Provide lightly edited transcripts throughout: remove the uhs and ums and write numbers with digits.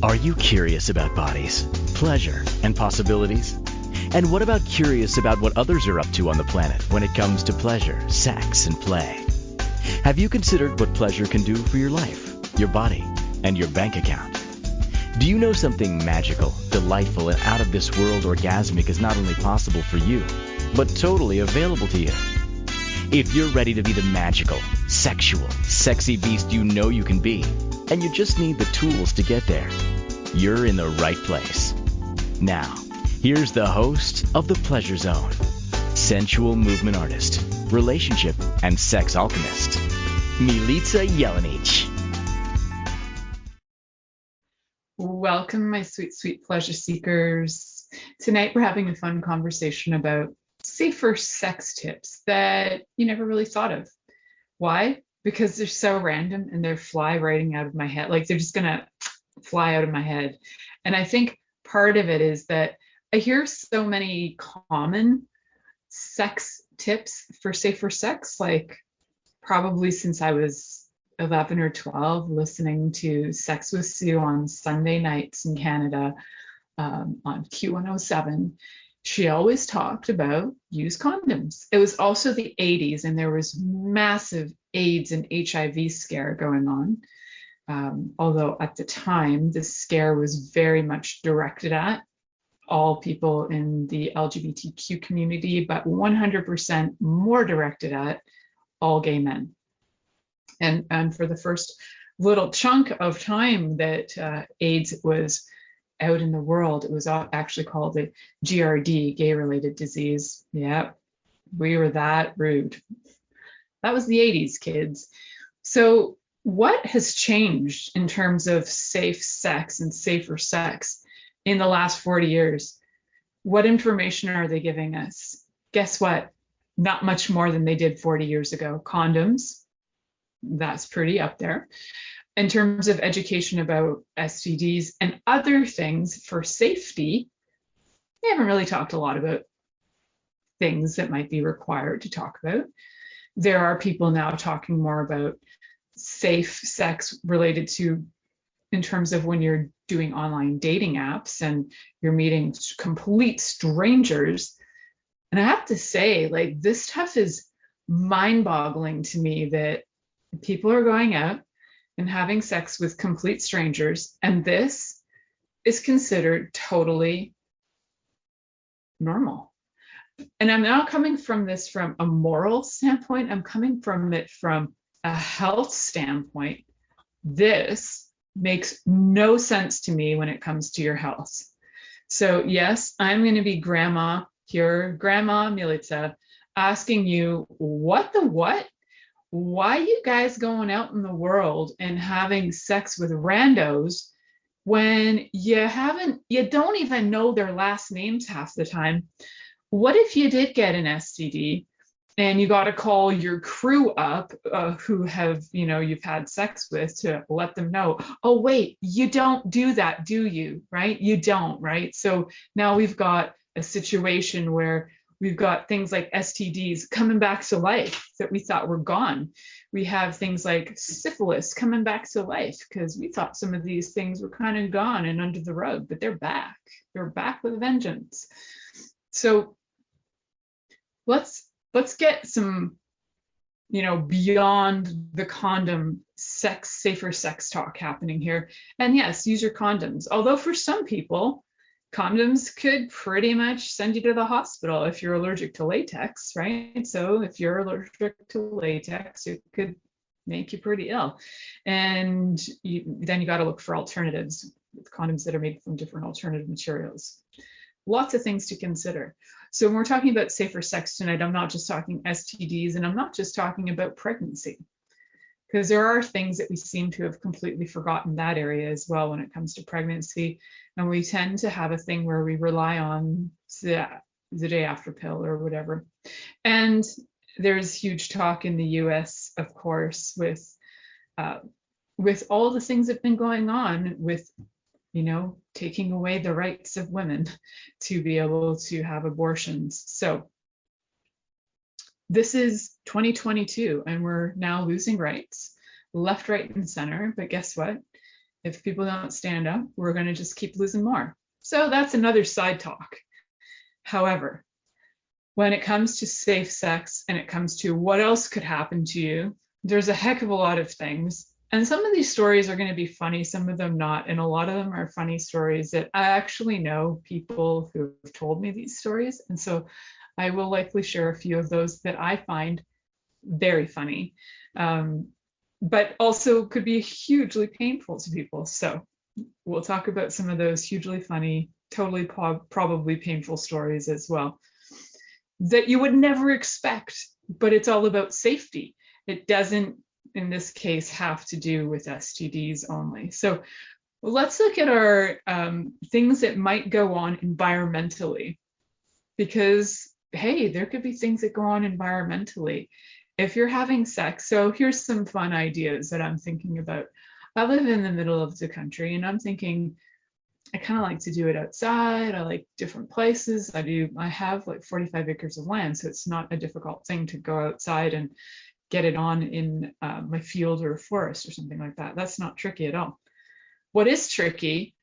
Are you curious about bodies, pleasure, and possibilities? And what about curious about what others are up to on the planet when it comes to pleasure, sex, and play? Have you considered what pleasure can do for your life, your body, and your bank account? Do you know something magical, delightful, and out of this world orgasmic is not only possible for you, but totally available to you? If you're ready to be the magical, sexual, sexy beast you know you can be, and you just need the tools to get there, you're in the right place. Now, here's the host of The Pleasure Zone, sensual movement artist, relationship and sex alchemist, Milica Jelenic. Welcome, my sweet, sweet pleasure seekers. Tonight we're having a fun conversation about safer sex tips that you never really thought of. Why? Because they're so random and they're fly right out of my head. Like they're just gonna fly out of my head. And I think part of it is that I hear so many common sex tips for safer sex, like probably since I was 11 or 12, listening to Sex with Sue on Sunday nights in Canada on Q107. She always talked about use condoms. It was also the 80s, and there was massive AIDS and HIV scare going on. Although at the time, the scare was very much directed at all people in the LGBTQ community, but 100% more directed at all gay men. And for the first little chunk of time that AIDS was out in the world, it was actually called the GRD, gay-related disease. Yeah, we were that rude. That was the 80s, kids. So what has changed in terms of safe sex and safer sex in the last 40 years? What information are they giving us? Guess what? Not much more than they did 40 years ago. Condoms, that's pretty up there. In terms of education about STDs and other things for safety, they haven't really talked a lot about things that might be required to talk about. There are people now talking more about safe sex related to, in terms of when you're doing online dating apps and you're meeting complete strangers. And I have to say, like, this stuff is mind-boggling to me that people are going out and having sex with complete strangers, and this is considered totally normal. And I'm now coming from this from a moral standpoint. I'm coming from it from a health standpoint. This makes no sense to me when it comes to your health. So yes, I'm going to be grandma here, Grandma Milica, asking you what? Why are you guys going out in the world and having sex with randos when you don't even know their last names half the time? What if you did get an STD and you got to call your crew up who have, you've had sex with, to let them know, oh, wait, you don't do that, do you? Right? You don't, right? So now we've got a situation where we've got things like STDs coming back to life that we thought were gone. We have things like syphilis coming back to life because we thought some of these things were kind of gone and under the rug, but they're back. They're back with a vengeance. So let's get some, beyond the condom safer sex talk happening here. And yes, use your condoms. Although for some people, condoms could pretty much send you to the hospital if you're allergic to latex, right? So if you're allergic to latex, it could make you pretty ill. And then you got to look for alternatives with condoms that are made from different alternative materials. Lots of things to consider. So when we're talking about safer sex tonight, I'm not just talking STDs, and I'm not just talking about pregnancy, because there are things that we seem to have completely forgotten that area as well when it comes to pregnancy. And we tend to have a thing where we rely on the day after pill or whatever. And there's huge talk in the US, of course, with all the things that have been going on with, taking away the rights of women to be able to have abortions. So this is 2022, and we're now losing rights left, right, and center. But guess what? If people don't stand up, we're going to just keep losing more. So that's another side talk. However, when it comes to safe sex and it comes to what else could happen to you, there's a heck of a lot of things. And some of these stories are going to be funny, some of them not. And a lot of them are funny stories that I actually know people who have told me these stories. And so I will likely share a few of those that I find very funny, but also could be hugely painful to people. So we'll talk about some of those hugely funny, totally probably painful stories as well that you would never expect, but it's all about safety. It doesn't, in this case, have to do with STDs only. So let's look at our things that might go on environmentally, because, hey, there could be things that go on environmentally. If you're having sex, so here's some fun ideas that I'm thinking about. I live in the middle of the country and I'm thinking, I kind of like to do it outside. I like different places. I have like 45 acres of land, so it's not a difficult thing to go outside and get it on in my field or forest or something like that. That's not tricky at all. What is tricky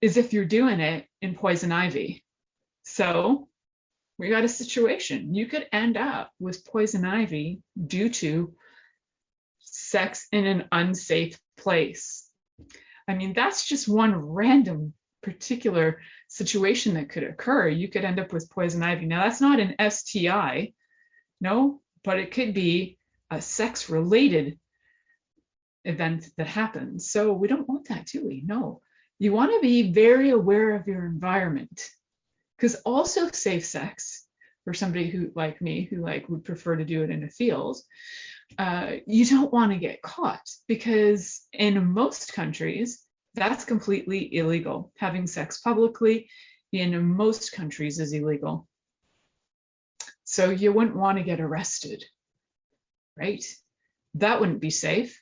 is if you're doing it in poison ivy. So we got a situation. You could end up with poison ivy due to sex in an unsafe place. I mean, that's just one random particular situation that could occur. You could end up with poison ivy. Now, that's not an STI, no, but it could be a sex-related event that happens. So we don't want that, do we? No. You want to be very aware of your environment, because also safe sex for somebody who, like me, who would prefer to do it in a field, you don't want to get caught, because in most countries, that's completely illegal. Having sex publicly in most countries is illegal. So you wouldn't want to get arrested, right? That wouldn't be safe.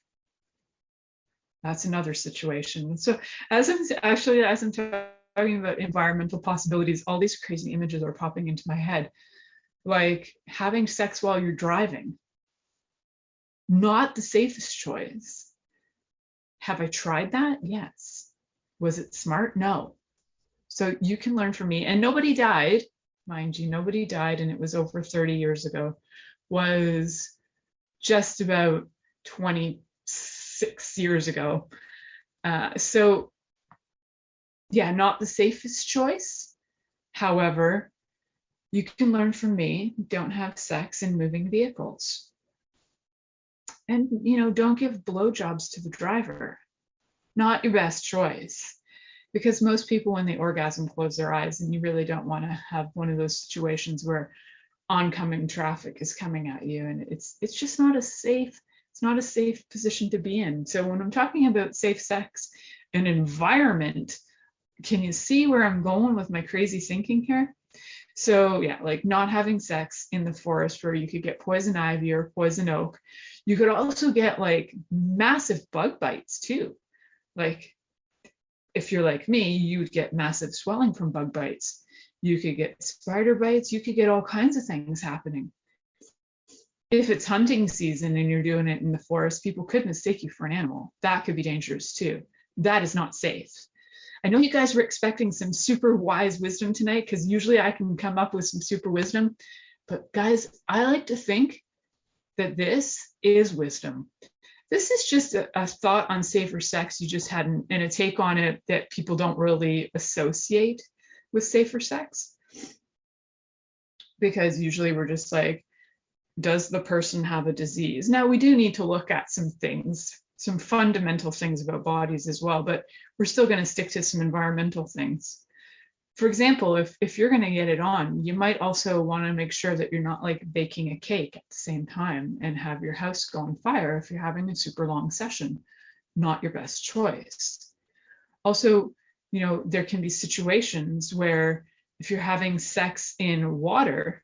That's another situation. So as I'm talking about environmental possibilities, all these crazy images are popping into my head, like having sex while you're driving. Not the safest choice. Have I tried that? Yes. Was it smart? No. So you can learn from me. And nobody died, mind you, nobody died, and it was over 30 years ago. Was just about 26 years ago. So yeah, not the safest choice. However, you can learn from me. Don't have sex in moving vehicles. And, don't give blowjobs to the driver. Not your best choice, because most people, when they orgasm, close their eyes, and you really don't want to have one of those situations where oncoming traffic is coming at you, and it's just not a safe, it's not a safe position to be in. So when I'm talking about safe sex and environment, can you see where I'm going with my crazy thinking here? So yeah, like not having sex in the forest where you could get poison ivy or poison oak. You could also get like massive bug bites too. Like if you're like me, you would get massive swelling from bug bites. You could get spider bites. You could get all kinds of things happening. If it's hunting season and you're doing it in the forest, people could mistake you for an animal. That could be dangerous too. That is not safe. I know you guys were expecting some super wise wisdom tonight, because usually I can come up with some super wisdom. But guys, I like to think that this is wisdom. This is just a thought on safer sex you just had, and a take on it that people don't really associate with safer sex. Because usually we're just like, does the person have a disease? Now, we do need to look at some things, some fundamental things about bodies as well, but we're still going to stick to some environmental things. For example, if you're going to get it on, you might also want to make sure that you're not like baking a cake at the same time and have your house go on fire if you're having a super long session. Not your best choice. Also, there can be situations where if you're having sex in water,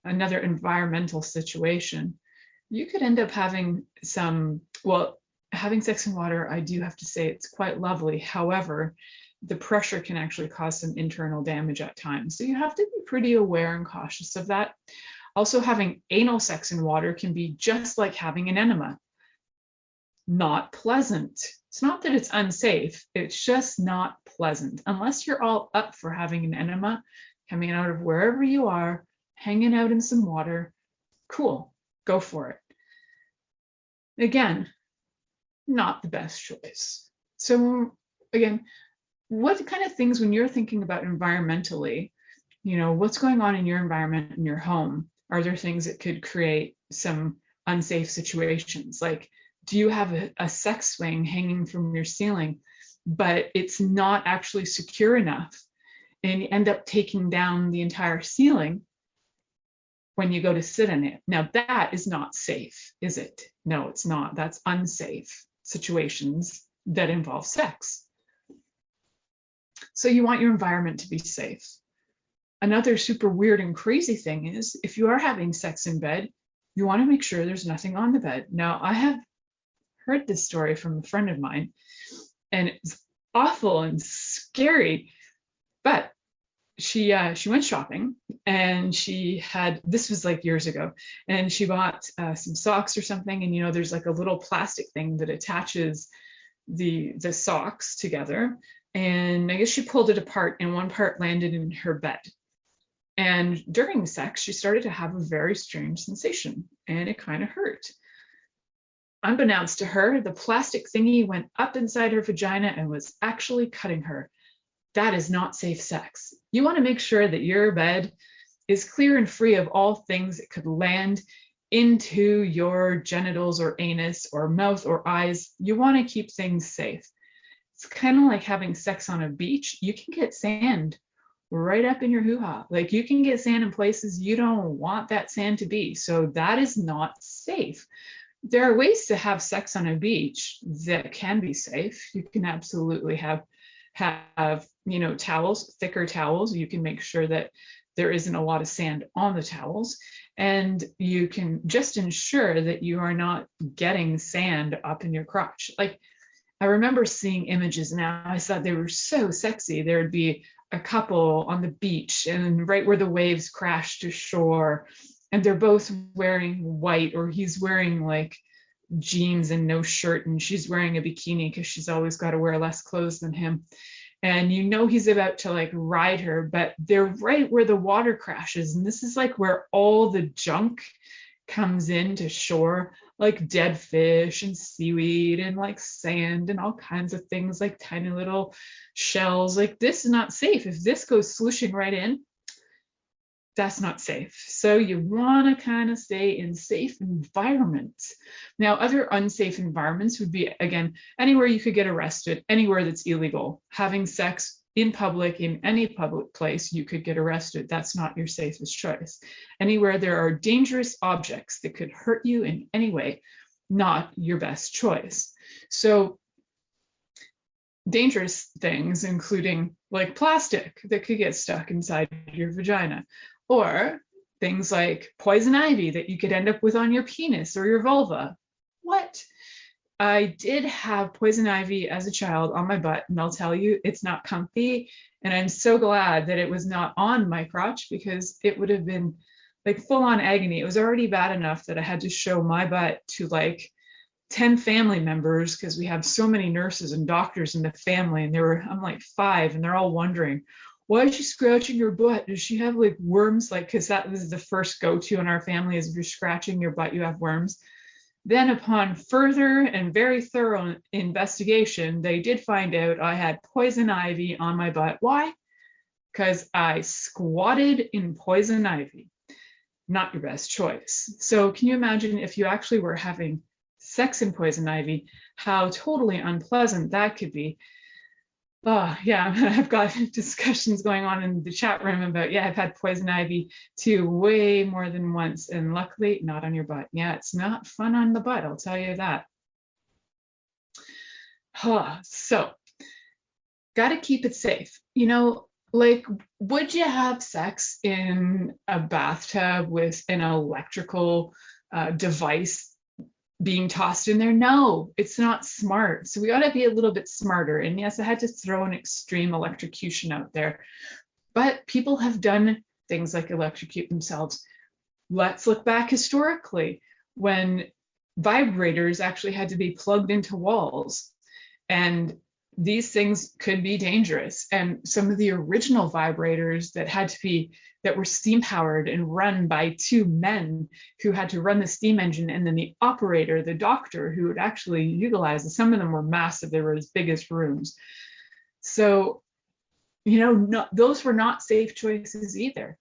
another environmental situation, you could end up having having sex in water, I do have to say it's quite lovely. However, the pressure can actually cause some internal damage at times. So you have to be pretty aware and cautious of that. Also, having anal sex in water can be just like having an enema. not pleasant. It's not that it's unsafe, it's just not pleasant. Unless you're all up for having an enema, coming out of wherever you are, hanging out in some water, cool, go for it. Again, not the best choice. So again, what kind of things, when you're thinking about environmentally, what's going on in your environment, in your home, are there things that could create some unsafe situations? Like, do you have a sex swing hanging from your ceiling, but it's not actually secure enough, and you end up taking down the entire ceiling when you go to sit in it? Now, that is not safe, is it? No, it's not. That's unsafe situations that involve sex. So you want your environment to be safe. Another super weird and crazy thing is, if you are having sex in bed, you want to make sure there's nothing on the bed. Now, I have heard this story from a friend of mine, and it's awful and scary, but she went shopping, and this was like years ago, and she bought some socks or something, and there's like a little plastic thing that attaches the socks together, and I guess she pulled it apart, and one part landed in her bed. And during sex, she started to have a very strange sensation, and it kind of hurt. Unbeknownst to her, the plastic thingy went up inside her vagina and was actually cutting her. That is not safe sex. You want to make sure that your bed is clear and free of all things that could land into your genitals or anus or mouth or eyes. You want to keep things safe. It's kind of like having sex on a beach. You can get sand right up in your hoo-ha. Like, you can get sand in places you don't want that sand to be. So that is not safe. There are ways to have sex on a beach that can be safe. You can absolutely have towels, thicker towels. You can make sure that there isn't a lot of sand on the towels, and you can just ensure that you are not getting sand up in your crotch. Like, I remember seeing images, and I thought they were so sexy. There would be a couple on the beach, and right where the waves crash to shore, and they're both wearing white, or he's wearing like jeans and no shirt, and she's wearing a bikini because she's always got to wear less clothes than him. And he's about to like ride her, but they're right where the water crashes, and this is like where all the junk comes into shore, like dead fish and seaweed and like sand and all kinds of things, like tiny little shells. Like, this is not safe. If this goes swooshing right in, that's not safe. So you want to kind of stay in safe environments. Now, other unsafe environments would be, again, anywhere you could get arrested, anywhere that's illegal. Having sex in public, in any public place, you could get arrested. That's not your safest choice. Anywhere there are dangerous objects that could hurt you in any way, not your best choice. So dangerous things, including like plastic that could get stuck inside your vagina, or things like poison ivy that you could end up with on your penis or your vulva. What? I did have poison ivy as a child on my butt, and I'll tell you, it's not comfy. And I'm so glad that it was not on my crotch, because it would have been like full on agony. It was already bad enough that I had to show my butt to like 10 family members, because we have so many nurses and doctors in the family, and I'm like 5, and they're all wondering, why is she scratching your butt? Does she have like worms? Like, because that was the first go-to in our family, is if you're scratching your butt, you have worms. Then upon further and very thorough investigation, they did find out I had poison ivy on my butt. Why? Because I squatted in poison ivy. Not your best choice. So can you imagine if you actually were having sex in poison ivy, how totally unpleasant that could be? Oh, yeah, I've got discussions going on in the chat room about, yeah, I've had poison ivy too, way more than once, and luckily not on your butt. Yeah, it's not fun on the butt, I'll tell you that. So, got to keep it safe. Like, would you have sex in a bathtub with an electrical device being tossed in there? No, it's not smart. So we ought to be a little bit smarter. And yes, I had to throw an extreme electrocution out there, but people have done things like electrocute themselves. Let's look back historically when vibrators actually had to be plugged into walls. And these things could be dangerous. And some of the original vibrators that were steam powered and run by two men who had to run the steam engine, and then the operator, the doctor, who would actually utilize it. Some of them were massive, they were as big as rooms. So, those were not safe choices either.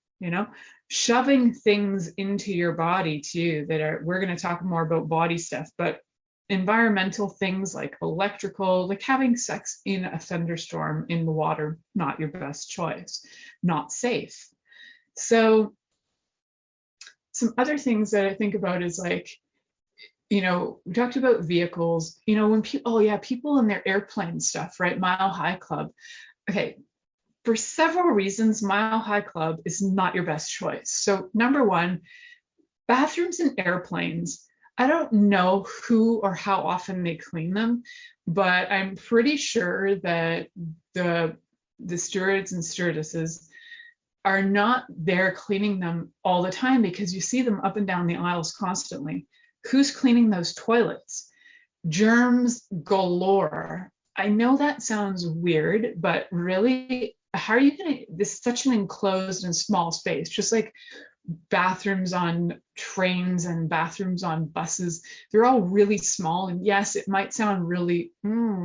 Shoving things into your body too, we're going to talk more about body stuff, but environmental things like electrical, like having sex in a thunderstorm in the water, not your best choice, not safe. So some other things that I think about is like, we talked about vehicles, when people in their airplane stuff, right? Mile High Club. Okay. For several reasons, Mile High Club is not your best choice. So number one, bathrooms in airplanes, I don't know who or how often they clean them, but I'm pretty sure that the stewards and stewardesses are not there cleaning them all the time, because you see them up and down the aisles constantly. Who's cleaning those toilets? Germs galore. I know that sounds weird, but really, how are you going to, this is such an enclosed and small space, just like bathrooms on trains and bathrooms on buses, they're all really small. And yes, it might sound really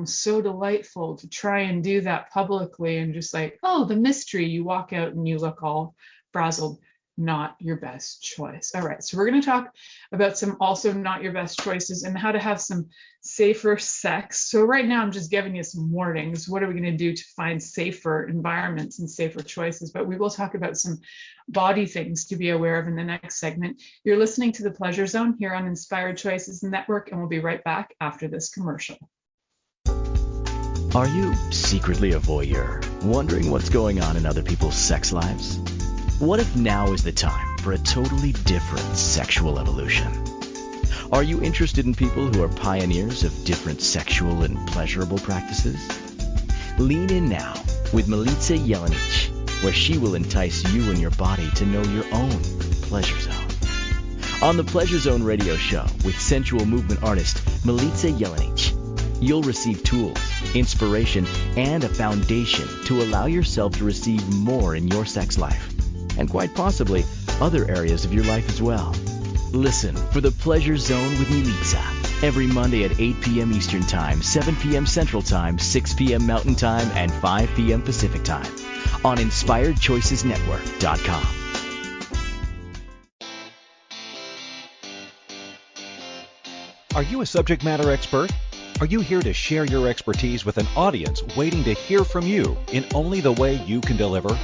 so delightful to try and do that publicly and just like, oh, the mystery, you walk out and you look all frazzled. Not your best choice. All right, so we're going to talk about some also not your best choices and how to have some safer sex. So right now I'm just giving you some warnings. What are we going to do to find safer environments and safer choices? But we will talk about some body things to be aware of in the next segment. You're listening to The Pleasure Zone here on Inspired Choices Network, and we'll be right back after this commercial. Are you secretly a voyeur, wondering what's going on in other people's sex lives? What if now is the time for a totally different sexual evolution? Are you interested in people who are pioneers of different sexual and pleasurable practices? Lean in now with Milica Jelenic, where she will entice you and your body to know your own pleasure zone. On the Pleasure Zone radio show with sensual movement artist Milica Jelenic, you'll receive tools, inspiration, and a foundation to allow yourself to receive more in your sex life, and quite possibly other areas of your life as well. Listen for The Pleasure Zone with Milica every Monday at 8 p.m. Eastern Time, 7 p.m. Central Time, 6 p.m. Mountain Time, and 5 p.m. Pacific Time on InspiredChoicesNetwork.com. Are you a subject matter expert? Are you here to share your expertise with an audience waiting to hear from you in only the way you can deliver?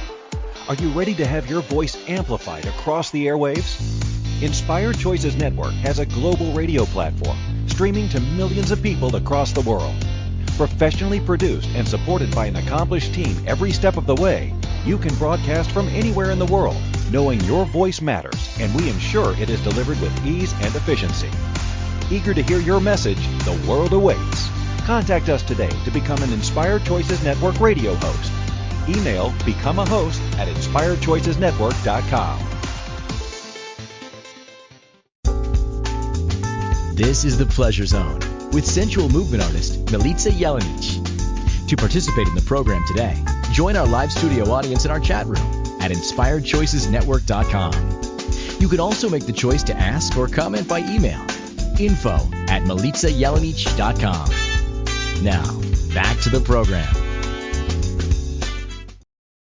Are you ready to have your voice amplified across the airwaves? Inspired Choices Network has a global radio platform streaming to millions of people across the world. Professionally produced and supported by an accomplished team every step of the way, you can broadcast from anywhere in the world, knowing your voice matters, and we ensure it is delivered with ease and efficiency. Eager to hear your message, the world awaits. Contact us today to become an Inspired Choices Network radio host. Email become a host at InspiredChoicesNetwork.com. This is The Pleasure Zone with sensual movement artist Milica Jelenic. To participate in the program today, join our live studio audience in our chat room at InspiredChoicesNetwork.com. You can also make the choice to ask or comment by email, info@MilicaJelenic.com. Now, back to the program.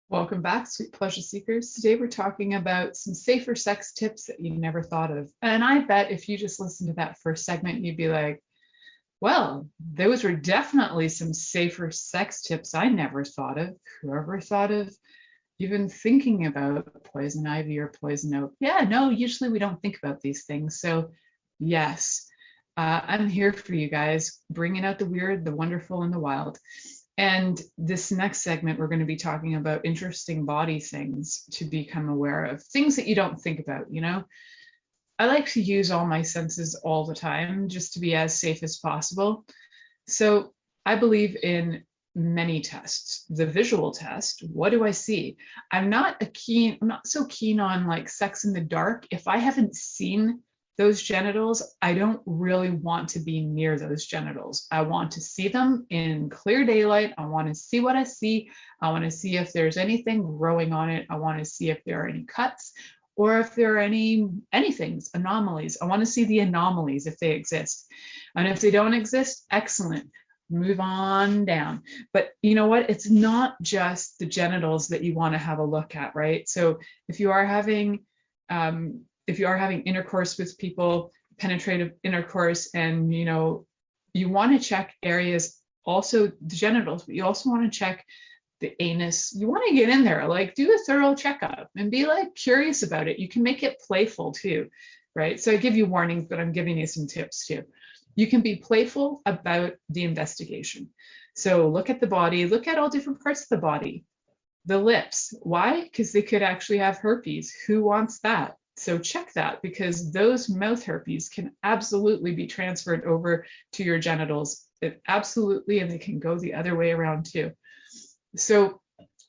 Welcome back, sweet pleasure seekers. Today we're talking about some safer sex tips that you never thought of. And I bet if you just listened to that first segment, you'd be like, well, those were definitely some safer sex tips I never thought of. Whoever thought of even thinking about poison ivy or poison oak? Yeah, no, usually we don't think about these things. So yes, I'm here for you guys, bringing out the weird, the wonderful, and the wild. And this next segment, we're going to be talking about interesting body things to become aware of, things that you don't think about, I like to use all my senses all the time just to be as safe as possible. So I believe in many tests. The visual test, what do I see? I'm not so keen on like sex in the dark. If I haven't seen those genitals, I don't really want to be near those genitals. I want to see them in clear daylight. I want to see what I see. I want to see if there's anything growing on it. I want to see if there are any cuts or if there are anything, anomalies. I want to see the anomalies if they exist. And if they don't exist, excellent. Move on down. But you know what? It's not just the genitals that you want to have a look at, right? So if you are having intercourse with people, penetrative intercourse, and you want to check areas, also the genitals, but you also want to check the anus. You want to get in there, like do a thorough checkup and be like curious about it. You can make it playful too, right? So I give you warnings, but I'm giving you some tips too. You can be playful about the investigation. So look at the body, look at all different parts of the body. The lips, why? Because they could actually have herpes. Who wants that? So check that, because those mouth herpes can absolutely be transferred over to your genitals. Absolutely, and they can go the other way around too. So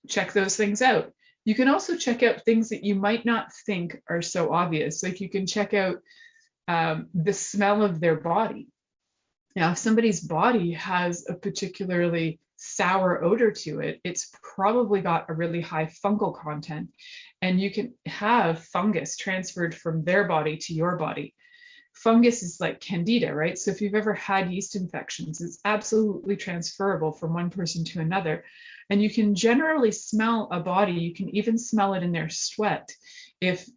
check those things out. You can also check out things that you might not think are so obvious. Like you can check out the smell of their body. Now, if somebody's body has a particularly sour odor to it, it's probably got a really high fungal content, and you can have fungus transferred from their body to your body. Fungus is like candida, right? So if you've ever had yeast infections, it's absolutely transferable from one person to another. And you can generally smell a body. You can even smell it in their sweat if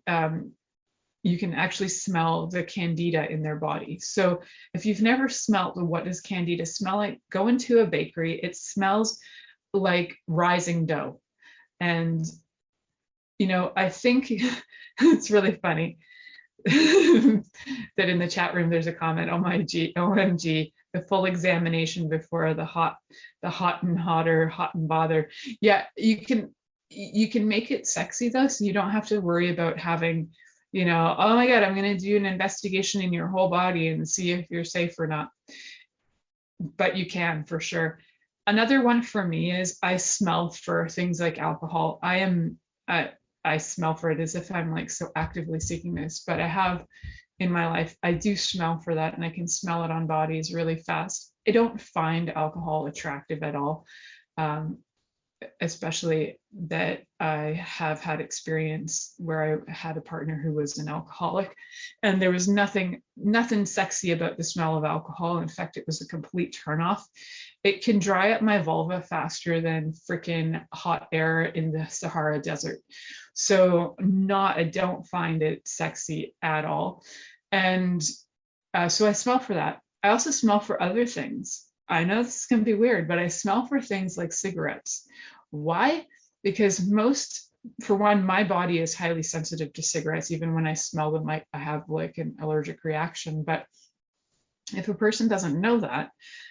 you can actually smell the candida in their body. So if you've never smelled what does candida smell like, go into a bakery. It smells like rising dough. And, I think it's really funny that in the chat room, there's a comment, oh my G, OMG, the full examination before the hot and hotter, hot and bother. Yeah, you can make it sexy though. So you don't have to worry about having, oh my God, I'm going to do an investigation in your whole body and see if you're safe or not. But you can for sure. Another one for me is I smell for things like alcohol. I smell for it as if I'm like so actively seeking this, but I have in my life, I do smell for that, and I can smell it on bodies really fast. I don't find alcohol attractive at all. Especially that I have had experience where I had a partner who was an alcoholic, and there was nothing sexy about the smell of alcohol. In fact, it was a complete turnoff. It can dry up my vulva faster than freaking hot air in the Sahara Desert. So I don't find it sexy at all. And so I smell for that. I also smell for other things. I know this is going to be weird, but I smell for things like cigarettes. Why? Because for one, my body is highly sensitive to cigarettes. Even when I smell them, I have like an allergic reaction. But if a person doesn't know that,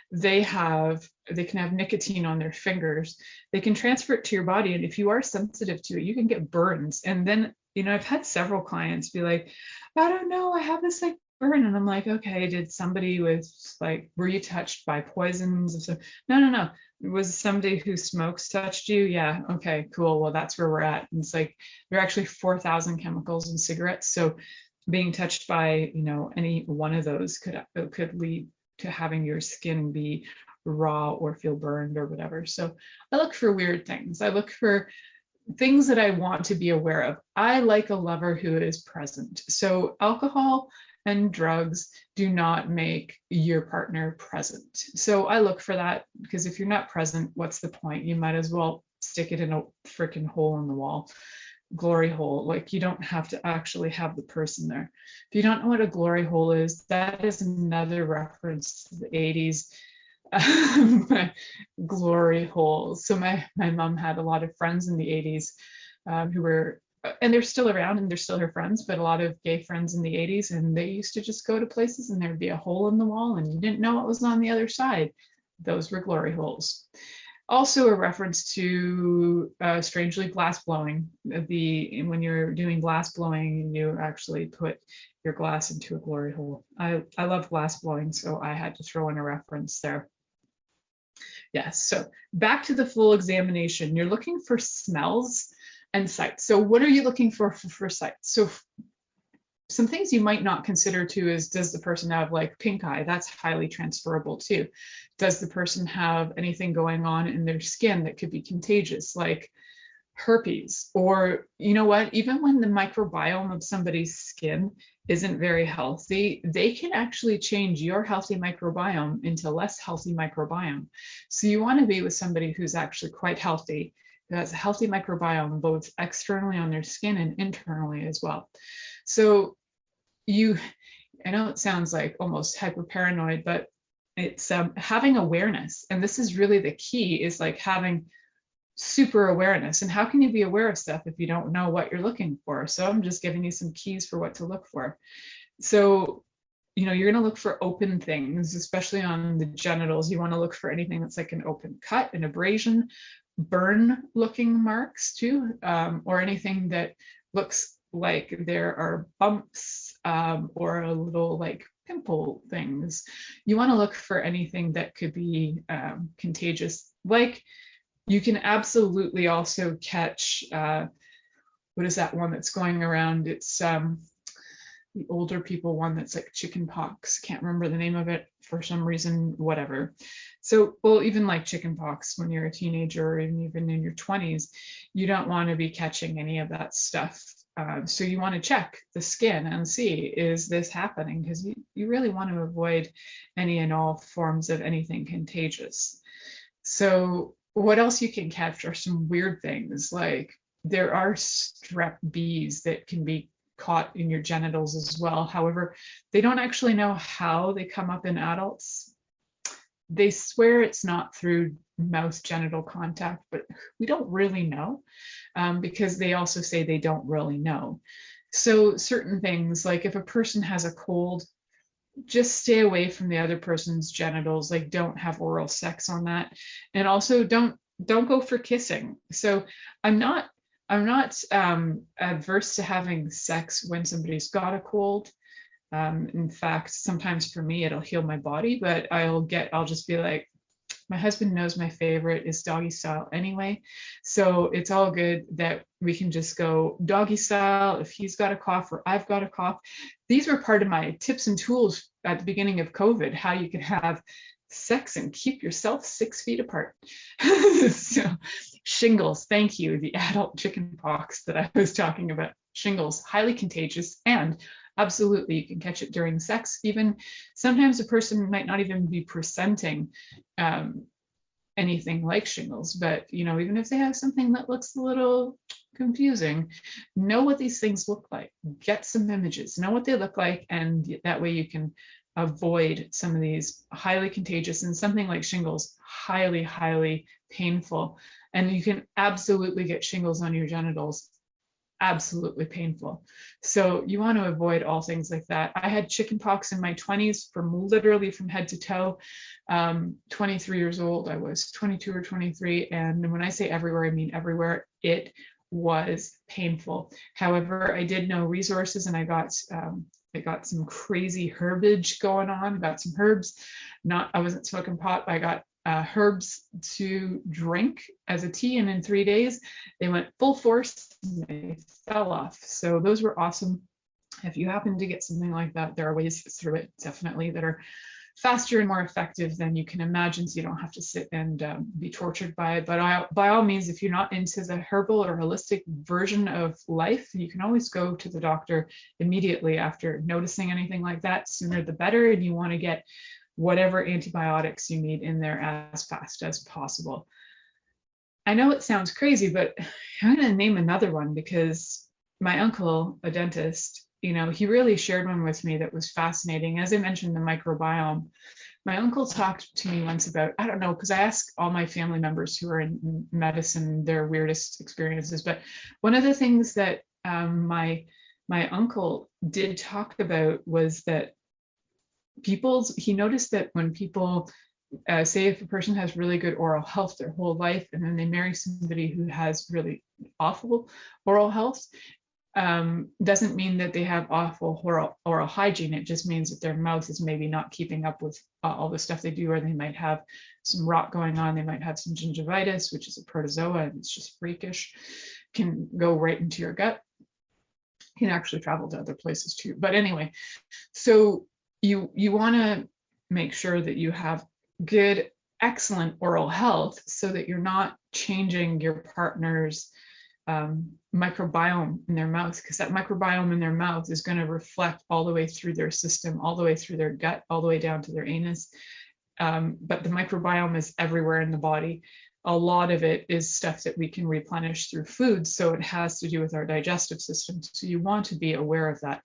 they can have nicotine on their fingers. They can transfer it to your body. And if you are sensitive to it, you can get burns. And then, I've had several clients be like, I don't know, I have this like burn. And I'm like, okay, did somebody were you touched by poisons? No. Was somebody who smokes touched you? Yeah. Okay, cool. Well, that's where we're at. And it's like, there are actually 4,000 chemicals in cigarettes. So being touched by, any one of those could lead to having your skin be raw or feel burned or whatever. So I look for weird things. I look for things that I want to be aware of. I like a lover who is present. So alcohol and drugs do not make your partner present. So I look for that, because if you're not present, what's the point? You might as well stick it in a freaking hole in the wall, glory hole. Like, you don't have to actually have the person there. If you don't know what a glory hole is, that is another reference to the 80s. Glory holes. So my mom had a lot of friends in the 80s who were, and they're still around and they're still her friends, but a lot of gay friends in the 80s, and they used to just go to places and there'd be a hole in the wall and you didn't know what was on the other side. Those were glory holes. Also a reference to strangely glass blowing. When you're doing glass blowing, you actually put your glass into a glory hole. I love glass blowing, so I had to throw in a reference there. Yes, so back to the full examination. You're looking for smells and sights. So what are you looking for sights? So some things you might not consider too is, does the person have like pink eye? That's highly transferable too. Does the person have anything going on in their skin that could be contagious, like herpes? Or, you know what, even when the microbiome of somebody's skin isn't very healthy, they can actually change your healthy microbiome into less healthy microbiome. So you want to be with somebody who's actually quite healthy, who has a healthy microbiome, both externally on their skin and internally as well. So I know it sounds like almost hyper paranoid, but it's having awareness. And this is really the key, is like having super awareness. And how can you be aware of stuff if you don't know what you're looking for? So I'm just giving you some keys for what to look for. So, you're going to look for open things, especially on the genitals. You want to look for anything that's like an open cut, an abrasion, burn looking marks too, or anything that looks like there are bumps, or a little like pimple things. You want to look for anything that could be contagious. Like, you can absolutely also catch, what is that one that's going around? It's the older people one that's like chicken pox. Can't remember the name of it for some reason, whatever. So, well, even like chicken pox when you're a teenager, or even in your 20s, you don't want to be catching any of that stuff. So you want to check the skin and see, is this happening? Because you really want to avoid any and all forms of anything contagious. So what else you can catch are some weird things, like there are strep bees that can be caught in your genitals as well. However, they don't actually know how they come up in adults. They swear it's not through mouth genital contact, but we don't really know, because they also say they don't really know. So certain things, like if a person has a cold, just stay away from the other person's genitals. Like, don't have oral sex on that. And also don't go for kissing. So I'm not adverse to having sex when somebody's got a cold. In fact, sometimes for me, it'll heal my body, but I'll just be like, my husband knows my favorite is doggy style anyway. So it's all good that we can just go doggy style if he's got a cough or I've got a cough. These were part of my tips and tools at the beginning of COVID, how you can have sex and keep yourself 6 feet apart. So shingles, thank you. The adult chicken pox that I was talking about. Shingles, highly contagious, and absolutely you can catch it during sex. Even sometimes a person might not even be presenting anything like shingles, but even if they have something that looks a little confusing, know what these things look like. Get some images, know what they look like, and that way you can avoid some of these highly contagious, and something like shingles, highly, highly painful. And you can absolutely get shingles on your genitals, absolutely painful. So you want to avoid all things like that. I had chicken pox in my 20s, literally from head to toe. 23 years old, I was 22 or 23. And when I say everywhere, I mean everywhere. It was painful. However, I did know resources, and I got some crazy herbage going on. Got some herbs. I wasn't smoking pot, but I got herbs to drink as a tea, and in 3 days they went full force and they fell off. So those were awesome. If you happen to get something like that, there are ways through it definitely that are faster and more effective than you can imagine, so you don't have to sit and be tortured by it. But by all means, if you're not into the herbal or holistic version of life, you can always go to the doctor immediately after noticing anything like that. Sooner the better, and you want to get whatever antibiotics you need in there as fast as possible. I know it sounds crazy, but I'm going to name another one, because my uncle, a dentist, he really shared one with me that was fascinating. As I mentioned, the microbiome. My uncle talked to me once about, I don't know, because I ask all my family members who are in medicine their weirdest experiences, but one of the things that my uncle did talk about was that he noticed that when people, say if a person has really good oral health their whole life, and then they marry somebody who has really awful oral health, doesn't mean that they have awful oral hygiene. It just means that their mouth is maybe not keeping up with all the stuff they do, or they might have some rot going on. They might have some gingivitis, which is a protozoa, and it's just freakish, can go right into your gut. can actually travel to other places too. But anyway, so you want to make sure that you have good, excellent oral health so that you're not changing your partner's microbiome in their mouth, because that microbiome in their mouth is going to reflect all the way through their system, all the way through their gut, all the way down to their anus. But the microbiome is everywhere in the body. A lot of it is stuff that we can replenish through food, so it has to do with our digestive system. So you want to be aware of that.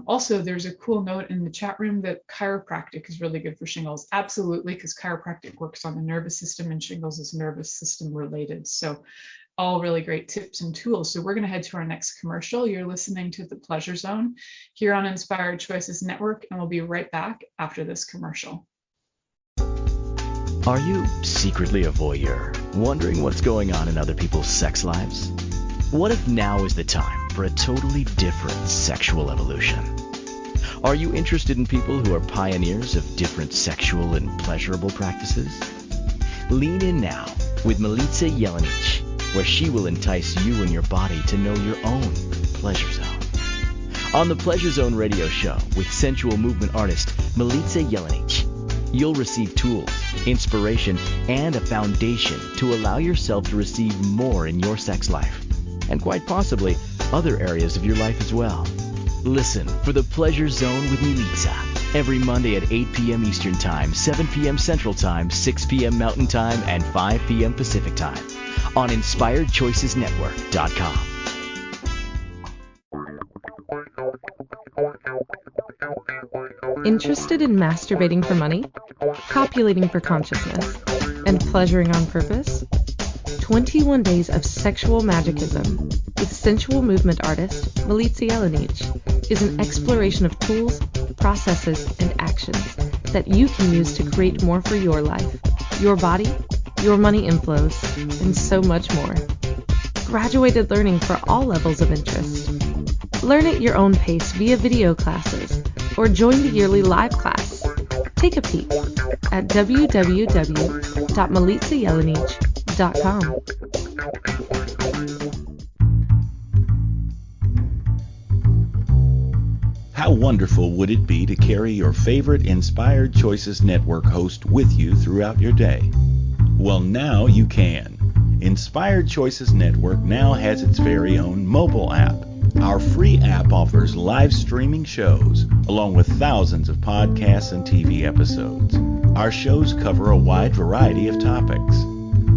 Also, there's a cool note in the chat room that chiropractic is really good for shingles. Absolutely, because chiropractic works on the nervous system and shingles is nervous system related. So all really great tips and tools. So we're going to head to our next commercial. You're listening to The Pleasure Zone here on Inspired Choices Network, and we'll be right back after this commercial. Are you secretly a voyeur, wondering what's going on in other people's sex lives? What if now is the time for a totally different sexual evolution? Are you interested in people who are pioneers of different sexual and pleasurable practices? Lean in now with Milica Jelenic, where she will entice you and your body to know your own pleasure zone. On the Pleasure Zone radio show with sensual movement artist Milica Jelenic, you'll receive tools, inspiration, and a foundation to allow yourself to receive more in your sex life, and quite possibly other areas of your life as well. Listen for The Pleasure Zone with Milica every Monday at 8 p.m. Eastern Time, 7 p.m. Central Time, 6 p.m. Mountain Time, and 5 p.m. Pacific Time on InspiredChoicesNetwork.com. Interested in masturbating for money, copulating for consciousness, and pleasuring on purpose? 21 Days of Sexual Magicism with sensual movement artist Milica Jelenic is an exploration of tools, processes, and actions that you can use to create more for your life, your body, your money inflows, and so much more. Graduated learning for all levels of interest. Learn at your own pace via video classes or join the yearly live class. Take a peek at www.milicajelenic.com. How wonderful would it be to carry your favorite Inspired Choices Network host with you throughout your day? Well, now you can. Inspired Choices Network now has its very own mobile app. Our free app offers live streaming shows, along with thousands of podcasts and TV episodes. Our shows cover a wide variety of topics.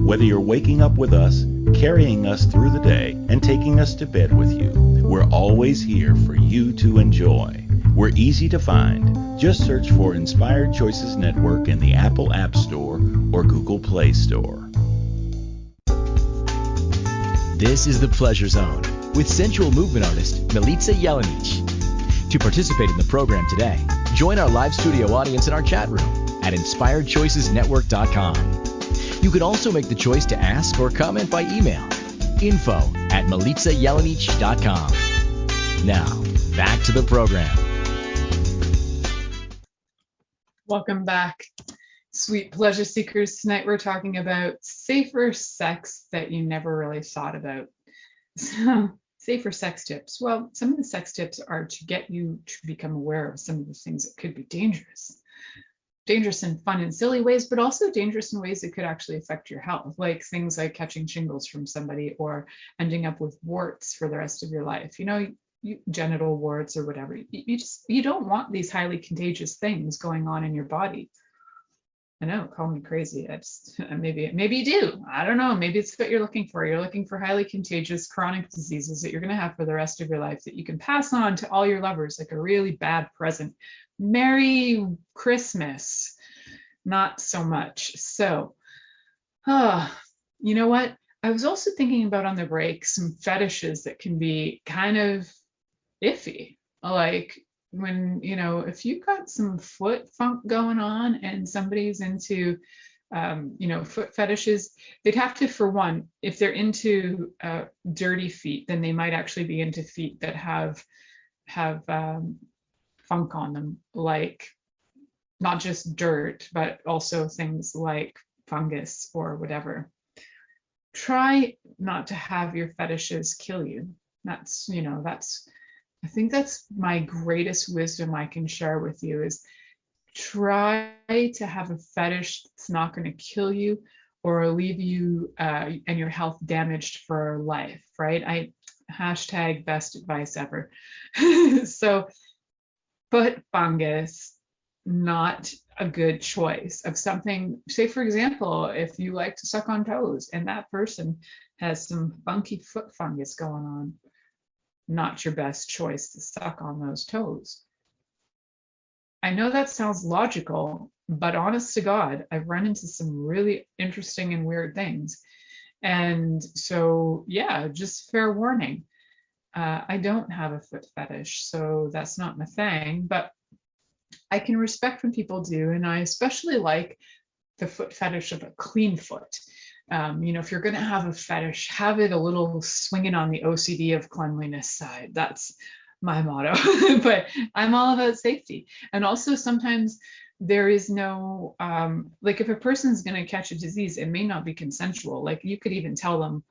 Whether you're waking up with us, carrying us through the day, and taking us to bed with you, we're always here for you to enjoy. We're easy to find. Just search for Inspired Choices Network in the Apple App Store or Google Play Store. This is The Pleasure Zone with sensual movement artist Milica Jelenic. To participate in the program today, join our live studio audience in our chat room at InspiredChoicesNetwork.com. You can also make the choice to ask or comment by email, info@MilicaJelenic.com. Now, back to the program. Welcome back, sweet pleasure seekers. Tonight we're talking about safer sex that you never really thought about. So, safer sex tips. Well, some of the sex tips are to get you to become aware of some of the things that could be dangerous. Dangerous in fun and silly ways, but also dangerous in ways that could actually affect your health, like things like catching shingles from somebody or ending up with warts for the rest of your life. You know, genital warts or whatever. You don't want these highly contagious things going on in your body. I know, call me crazy. It's maybe you do. I don't know. Maybe it's what you're looking for. You're looking for highly contagious chronic diseases that you're going to have for the rest of your life that you can pass on to all your lovers like a really bad present. Merry Christmas. Not so much. So, you know what? I was also thinking about on the break some fetishes that can be kind of iffy. Like, when, you know, if you've got some foot funk going on and somebody's into, foot fetishes, they'd have to, for one, if they're into dirty feet, then they might actually be into feet that have funk on them, like not just dirt, but also things like fungus or whatever. Try not to have your fetishes kill you. That's I think that's my greatest wisdom I can share with you is try to have a fetish that's not going to kill you or leave you and your health damaged for life, right? I hashtag best advice ever. So foot fungus, not a good choice of something. Say, for example, if you like to suck on toes and that person has some funky foot fungus going on, not your best choice to suck on those toes. I know that sounds logical, but honest to God, I've run into some really interesting and weird things. And so, yeah, just fair warning. I don't have a foot fetish, so that's not my thing, but I can respect when people do. And I especially like the foot fetish of a clean foot. If you're going to have a fetish, have it a little swinging on the OCD of cleanliness side. That's my motto. But I'm all about safety. And also sometimes there is no, like if a person's going to catch a disease, it may not be consensual. Like you could even tell them,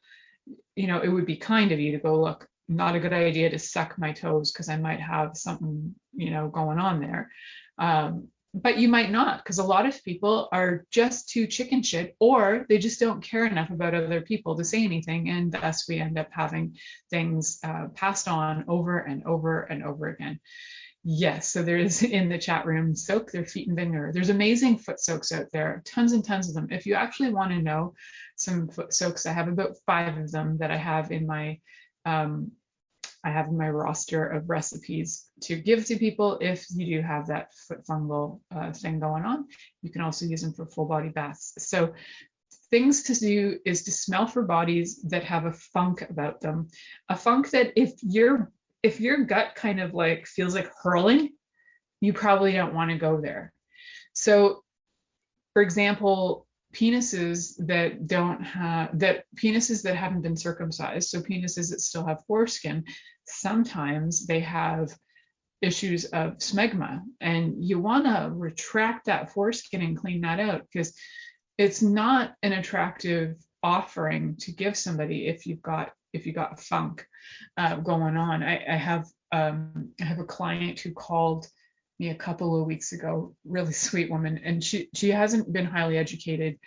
it would be kind of you to go, look, not a good idea to suck my toes because I might have something, going on there. But you might not, because a lot of people are just too chicken shit, or they just don't care enough about other people to say anything. And thus we end up having things passed on over and over and over again. Yes, so there's in the chat room, soak their feet in vinegar. There's amazing foot soaks out there, tons and tons of them. If you actually want to know some foot soaks, I have about 5 of them that I have in my roster of recipes to give to people if you do have that foot fungal thing going on. You can also use them for full body baths. So things to do is to smell for bodies that have a funk about them, a funk that if your gut kind of like feels like hurling, you probably don't want to go there. So, for example, penises that haven't been circumcised, so penises that still have foreskin, sometimes they have issues of smegma, and you want to retract that foreskin and clean that out, because it's not an attractive offering to give somebody if you've got a funk going on. I have a client who called me a couple of weeks ago, really sweet woman, and she hasn't been highly educated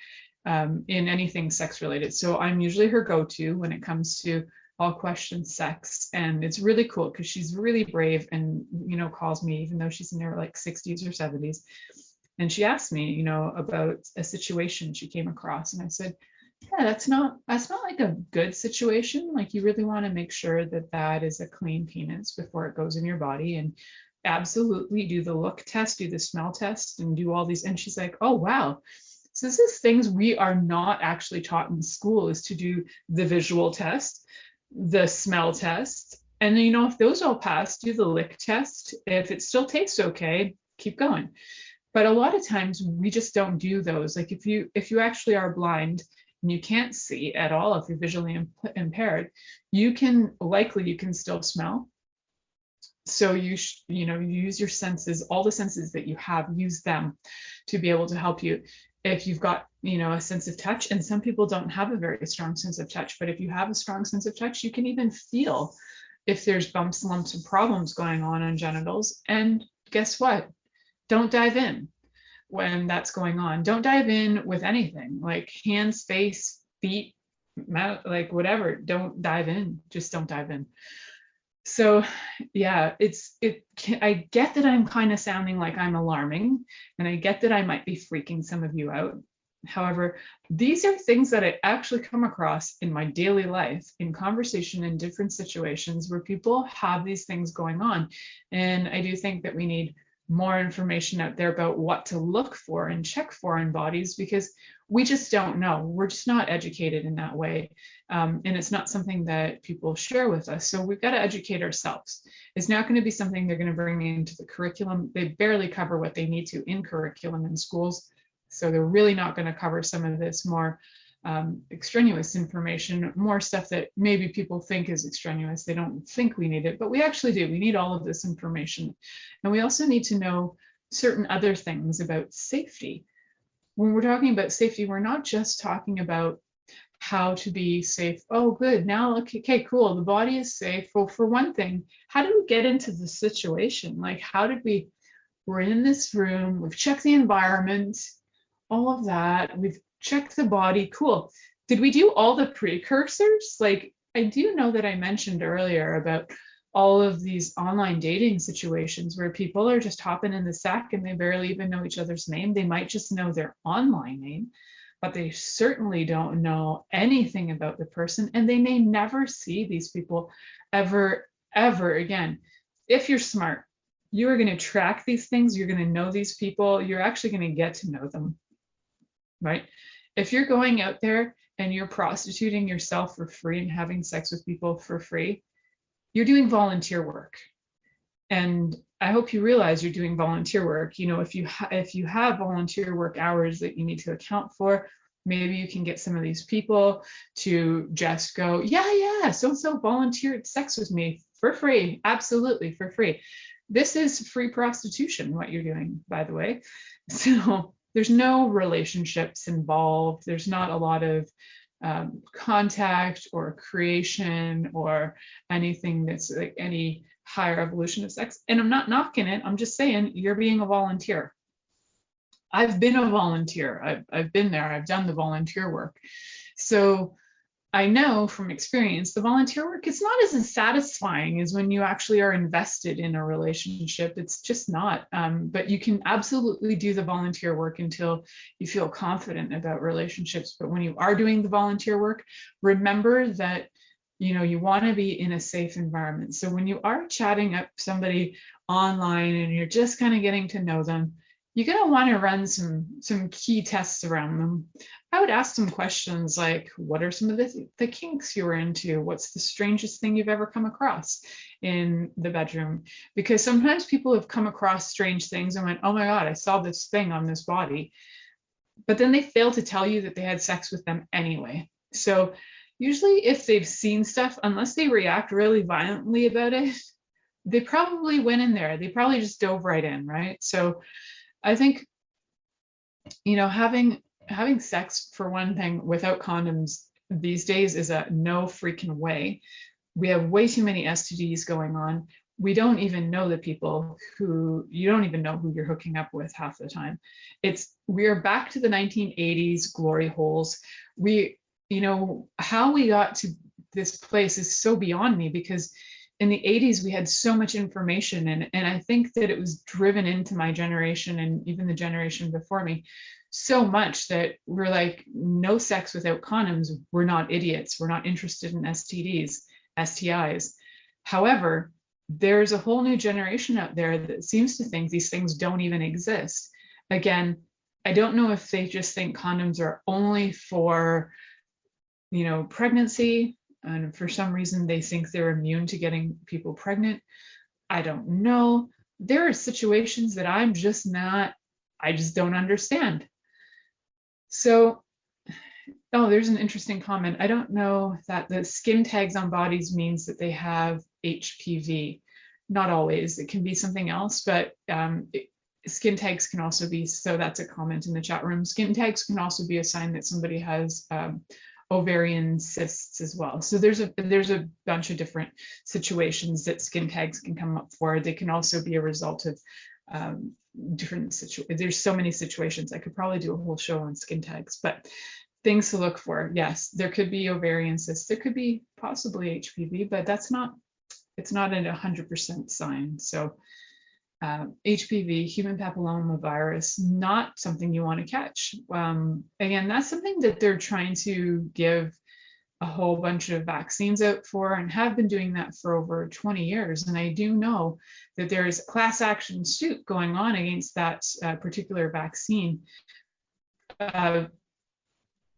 in anything sex related. So I'm usually her go-to when it comes to all questions sex, and it's really cool because she's really brave and calls me even though she's in her like 60s or 70s, and she asked me about a situation she came across, and I said, yeah, that's not like a good situation. Like you really want to make sure that is a clean penis before it goes in your body, and absolutely do the look test, do the smell test, and do all these. And she's like, oh wow, so this is things we are not actually taught in school, is to do the visual test, the smell test, and then if those all pass, do the lick test. If it still tastes okay, keep going. But a lot of times we just don't do those. Like if you actually are blind and you can't see at all, if you're visually impaired, you can still smell. So you use your senses, all the senses that you have, use them to be able to help you. If you've got a sense of touch, and some people don't have a very strong sense of touch, but if you have a strong sense of touch, you can even feel if there's bumps, lumps, and problems going on genitals. And guess what? Don't dive in when that's going on. Don't dive in with anything like hands, face, feet, mouth, like whatever. Don't dive in. Just don't dive in. So yeah, I get that I'm kind of sounding like I'm alarming, and I get that I might be freaking some of you out. However, these are things that I actually come across in my daily life, in conversation, in different situations where people have these things going on. And I do think that we need more information out there about what to look for and check for in bodies, because we just don't know. We're just not educated in that way. And it's not something that people share with us. So we've got to educate ourselves. It's not going to be something they're going to bring into the curriculum. They barely cover what they need to in curriculum in schools. So they're really not going to cover some of this more extraneous information, more stuff that maybe people think is extraneous. They don't think we need it, but we actually do. We need all of this information. And we also need to know certain other things about safety. When we're talking about safety, we're not just talking about how to be safe. Oh, good. Now, okay, cool. The body is safe. Well, for one thing, how did we get into the situation? Like, how did we're in this room, we've checked the environment, all of that. We've checked the body. Cool. Did we do all the precursors? Like, I do know that I mentioned earlier about all of these online dating situations where people are just hopping in the sack and they barely even know each other's name. They might just know their online name, but they certainly don't know anything about the person, and they may never see these people ever again. If you're smart, you are going to track these things. You're going to know these people. You're actually going to get to know them, right? If you're going out there and you're prostituting yourself for free and having sex with people for free, you're doing volunteer work. And I hope you realize you're doing volunteer work. You know, if you have volunteer work hours that you need to account for, maybe you can get some of these people to just go, yeah, so volunteered sex with me for free. Absolutely, for free. This is free prostitution, what you're doing, by the way. So there's no relationships involved. There's not a lot of contact or creation or anything that's like any higher evolution of sex. And I'm not knocking it. I'm just saying you're being a volunteer. I've been a volunteer. I've been there. I've done the volunteer work. So I know from experience, the volunteer work is not as satisfying as when you actually are invested in a relationship. It's just not. But you can absolutely do the volunteer work until you feel confident about relationships. But when you are doing the volunteer work, remember that you want to be in a safe environment. So when you are chatting up somebody online and you're just kind of getting to know them, you're going to want to run some key tests around them. I would ask some questions like, what are some of the kinks you're into? What's the strangest thing you've ever come across in the bedroom? Because sometimes people have come across strange things and went, oh my God, I saw this thing on this body. But then they fail to tell you that they had sex with them anyway. So usually if they've seen stuff, unless they react really violently about it, they probably went in there. They probably just dove right in, right? So I think, having sex, for one thing, without condoms these days is a no freaking way. We have way too many STDs going on. We don't even know the people you don't even know who you're hooking up with half the time. We are back to the 1980s glory holes. How we got to this place is so beyond me, because in the 80s, we had so much information, and I think that it was driven into my generation and even the generation before me so much that we're like, no sex without condoms. We're not idiots. We're not interested in STDs, STIs. However, there's a whole new generation out there that seems to think these things don't even exist. Again, I don't know if they just think condoms are only for, pregnancy. And for some reason, they think they're immune to getting people pregnant. I don't know. There are situations that I just don't understand. So, there's an interesting comment. I don't know that the skin tags on bodies means that they have HPV. Not always. It can be something else, but skin tags can also be, so that's a comment in the chat room. Skin tags can also be a sign that somebody has ovarian cysts as well. So there's a bunch of different situations that skin tags can come up for. They can also be a result of different situations. There's so many situations. I could probably do a whole show on skin tags, but things to look for. Yes, there could be ovarian cysts. There could be possibly HPV, but it's not a 100% sign. So HPV, human papilloma virus, not something you want to catch. Again, that's something that they're trying to give a whole bunch of vaccines out for, and have been doing that for over 20 years. And I do know that there is a class action suit going on against that particular vaccine,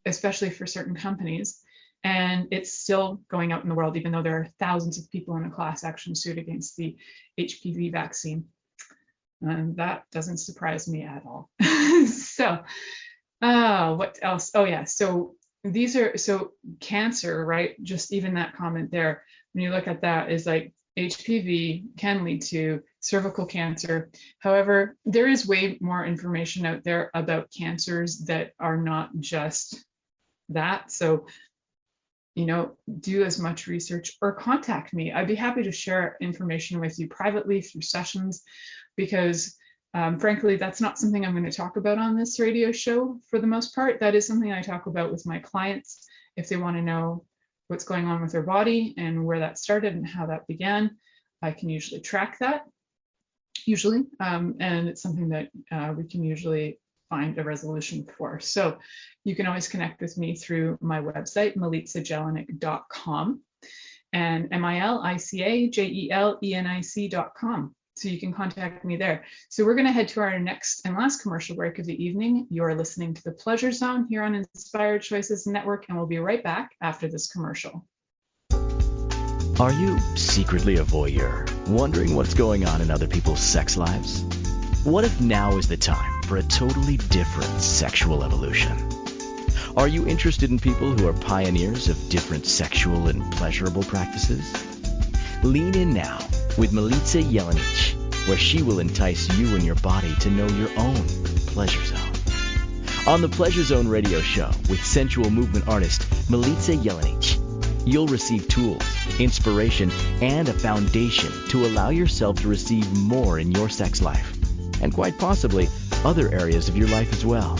especially for certain companies. And it's still going out in the world, even though there are thousands of people in a class action suit against the HPV vaccine. And that doesn't surprise me at all. So, what else? Oh yeah, so cancer, right? Just even that comment there, when you look at that, is like HPV can lead to cervical cancer. However, there is way more information out there about cancers that are not just that. So do as much research or contact me. I'd be happy to share information with you privately through sessions, because frankly, that's not something I'm going to talk about on this radio show for the most part. That is something I talk about with my clients if they want to know what's going on with their body and where that started and how that began. I can usually track that, and it's something that we can usually find a resolution for. So you can always connect with me through my website, milicajelenic.com, and milicajelenic.com. So you can contact me there. So we're going to head to our next and last commercial break of the evening. You're listening to the Pleasure Zone here on Inspired Choices Network, and we'll be right back after this commercial. Are you secretly a voyeur, wondering what's going on in other people's sex lives? What if now is the time for a totally different sexual evolution? Are you interested in people who are pioneers of different sexual and pleasurable practices? Lean in now with Milica Jelenic, where she will entice you and your body to know your own pleasure zone. On the Pleasure Zone radio show with sensual movement artist Milica Jelenic, you'll receive tools, inspiration, and a foundation to allow yourself to receive more in your sex life, and quite possibly other areas of your life as well.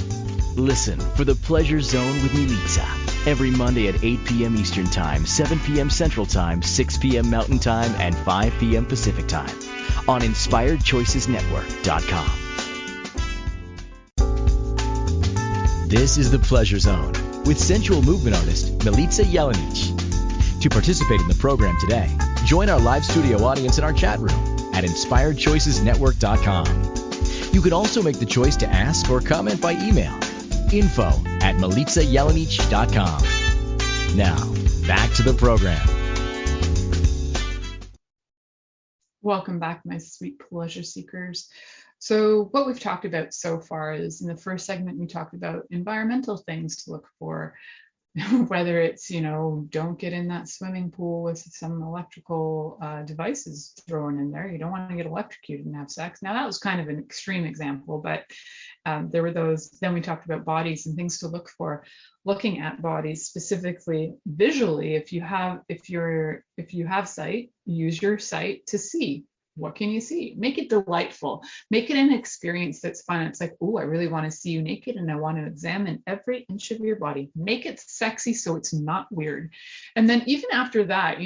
Listen for the Pleasure Zone with Milica every Monday at 8 p.m. Eastern Time, 7 p.m. Central Time, 6 p.m. Mountain Time, and 5 p.m. Pacific Time on InspiredChoicesNetwork.com. This is the Pleasure Zone with sensual movement artist Milica Jelenic. To participate in the program today, join our live studio audience in our chat room at InspiredChoicesNetwork.com. You can also make the choice to ask or comment by email, info@milicajelenic.com. Now, back to the program. Welcome back, my sweet pleasure seekers. So what we've talked about so far is, in the first segment, we talked about environmental things to look for, whether it's, don't get in that swimming pool with some electrical devices thrown in there. You don't want to get electrocuted and have sex. Now, that was kind of an extreme example, but there were those. Then we talked about bodies and things to look for, looking at bodies specifically visually. If you have sight, use your sight to see. What can you see? Make it delightful. Make it an experience that's fun. It's like, oh, I really want to see you naked and I want to examine every inch of your body. Make it sexy so it's not weird. And then even after that,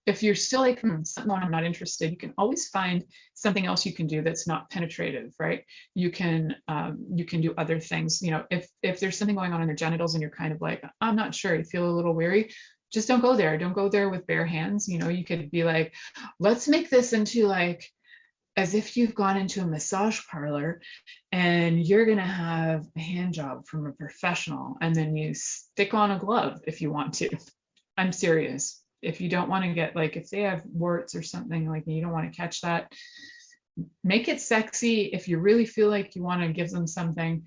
if you're still like, I'm not interested, you can always find something else you can do that's not penetrative, right? You can do other things. If there's something going on in their genitals and you're kind of like, I'm not sure, you feel a little weary, just don't go there. Don't go there with bare hands. You could be like, let's make this into like, as if you've gone into a massage parlor and you're going to have a hand job from a professional, and then you stick on a glove if you want to. I'm serious. If you don't want to get, like, if they have warts or something, like, you don't want to catch that, make it sexy. If you really feel like you want to give them something,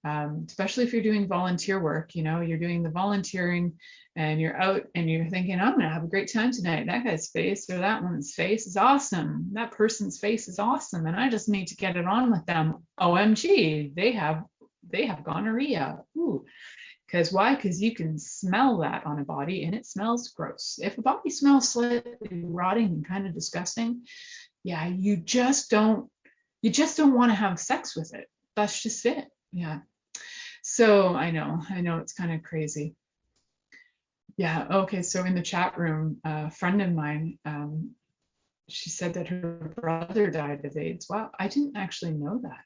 especially if you're doing volunteer work, you're doing the volunteering and you're out and you're thinking, I'm going to have a great time tonight. That guy's face or that woman's face is awesome. That person's face is awesome. And I just need to get it on with them. OMG, they have gonorrhea. Ooh. Because why? Because you can smell that on a body and it smells gross. If a body smells slightly rotting and kind of disgusting, yeah, you just don't want to have sex with it. That's just it. Yeah. So I know it's kind of crazy. Yeah. Okay. So in the chat room, a friend of mine, she said that her brother died of AIDS. Wow. I didn't actually know that.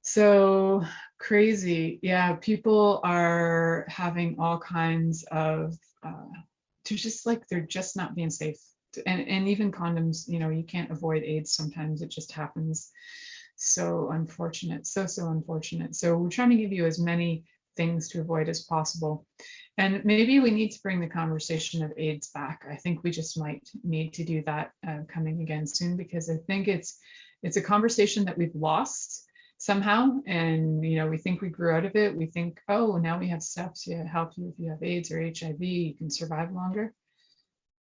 So crazy. Yeah. People are having all kinds of, they're just not being safe. And even condoms, you can't avoid AIDS. Sometimes it just happens. So unfortunate, so unfortunate. So we're trying to give you as many things to avoid as possible. And maybe we need to bring the conversation of AIDS back. I think we just might need to do that coming again soon, because I think it's a conversation that we've lost somehow. And, we think we grew out of it. We think, oh, now we have steps to help you if you have AIDS or HIV, you can survive longer.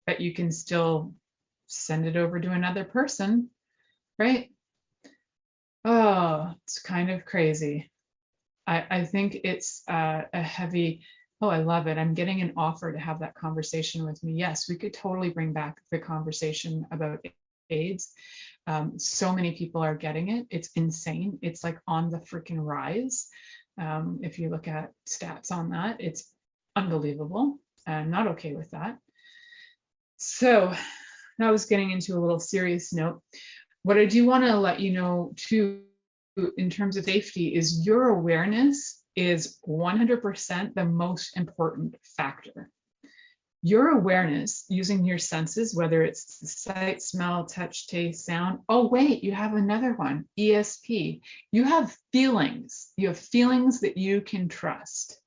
But you can still send it over to another person, right? Oh, it's kind of crazy. I think it's a heavy, oh, I love it. I'm getting an offer to have that conversation with me. Yes, we could totally bring back the conversation about AIDS. So many people are getting it. It's insane. It's like on the freaking rise. If you look at stats on that, it's unbelievable. I'm not okay with that. So now I was getting into a little serious note. What I do want to let you know too, in terms of safety, is your awareness is 100% the most important factor. Your awareness using your senses, whether it's sight, smell, touch, taste, sound. Oh, wait, you have another one, ESP. You have feelings. You have feelings that you can trust.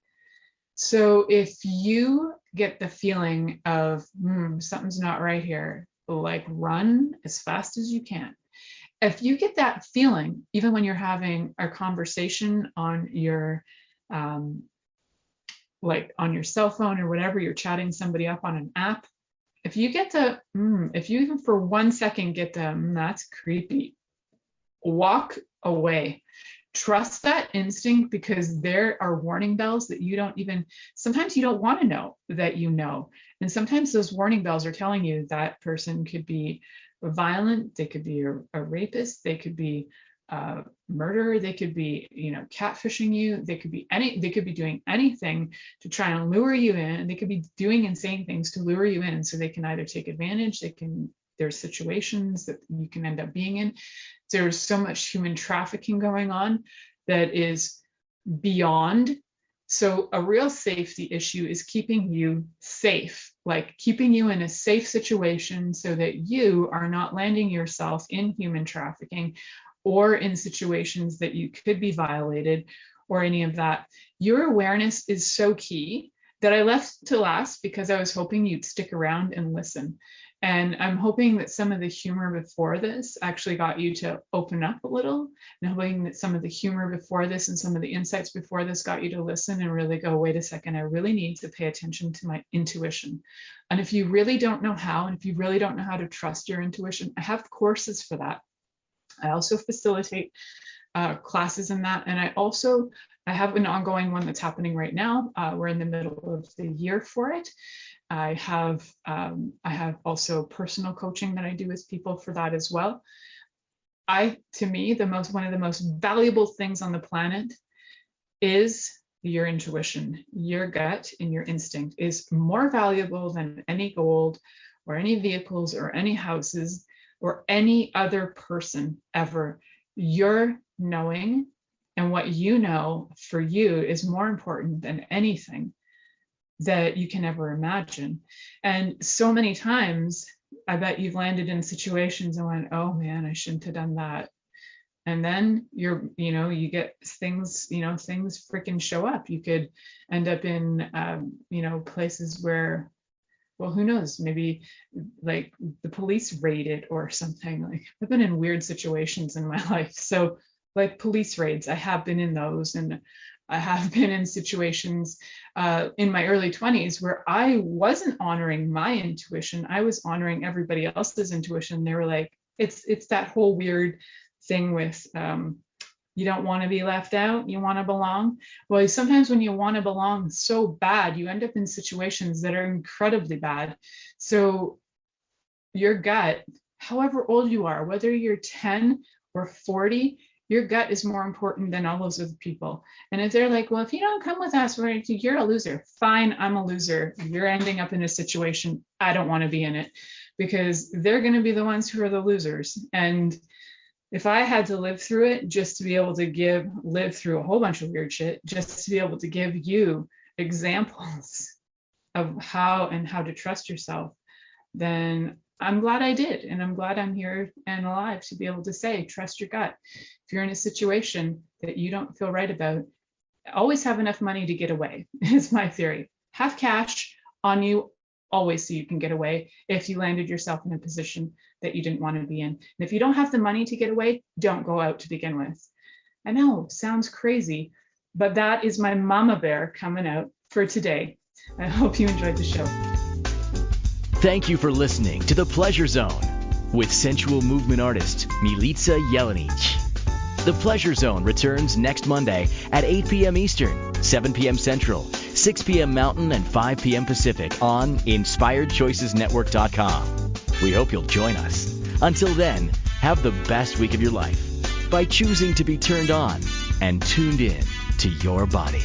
So if you get the feeling of something's not right here, like run as fast as you can. If you get that feeling, even when you're having a conversation on your like on your cell phone or whatever, you're chatting somebody up on an app. If you get to, if you even for 1 second get to, that's creepy, walk away. Trust that instinct, because there are warning bells that you don't even, sometimes you don't want to know that you know. And sometimes those warning bells are telling you that person could be violent, they could be a rapist, they could be a murderer, they could be, catfishing you, they could be doing anything to try and lure you in. They could be doing and saying things to lure you in, so they can either take advantage, there's situations that you can end up being in. There's so much human trafficking going on that is beyond. So a real safety issue is keeping you safe, like keeping you in a safe situation so that you are not landing yourself in human trafficking or in situations that you could be violated or any of that. Your awareness is so key that I left to last because I was hoping you'd stick around and listen. And I'm hoping that some of the humor before this actually got you to open up a little, and hoping that some of the humor before this and some of the insights before this got you to listen and really go, wait a second, I really need to pay attention to my intuition. And if you really don't know how, and if you really don't know how to trust your intuition, I have courses for that. I also facilitate classes in that. And I have an ongoing one that's happening right now. We're in the middle of the year for it. I have also personal coaching that I do with people for that as well. To me, one of the most valuable things on the planet is your intuition. Your gut and your instinct is more valuable than any gold or any vehicles or any houses or any other person ever. Your knowing and what you know for you is more important than anything that you can ever imagine. And so many times, I bet you've landed in situations and went, oh man, I shouldn't have done that. And then you get things, things freaking show up. You could end up in, places where, well, who knows, maybe like the police raid it or something. Like I've been in weird situations in my life. So like police raids, I have been in those, and I have been in situations in my early 20s where I wasn't honoring my intuition. I was honoring everybody else's intuition. They were like, it's that whole weird thing with you don't want to be left out, you want to belong. Well, sometimes when you want to belong so bad, you end up in situations that are incredibly bad. So your gut, however old you are, whether you're 10 or 40, your gut is more important than all those other people. And if they're like, well, if you don't come with us, you're a loser. Fine, I'm a loser. You're ending up in a situation I don't want to be in it, because they're going to be the ones who are the losers. And if I had to live through it just to be able to live through a whole bunch of weird shit, just to be able to give you examples of how to trust yourself, then I'm glad I did. And I'm glad I'm here and alive to be able to say, trust your gut. If you're in a situation that you don't feel right about, always have enough money to get away, is my theory. Have cash on you always so you can get away if you landed yourself in a position that you didn't want to be in. And if you don't have the money to get away, don't go out to begin with. I know, sounds crazy, but that is my mama bear coming out for today. I hope you enjoyed the show. Thank you for listening to The Pleasure Zone with sensual movement artist Milica Jelenic. The Pleasure Zone returns next Monday at 8 p.m. Eastern, 7 p.m. Central, 6 p.m. Mountain, and 5 p.m. Pacific on InspiredChoicesNetwork.com. We hope you'll join us. Until then, have the best week of your life by choosing to be turned on and tuned in to your body.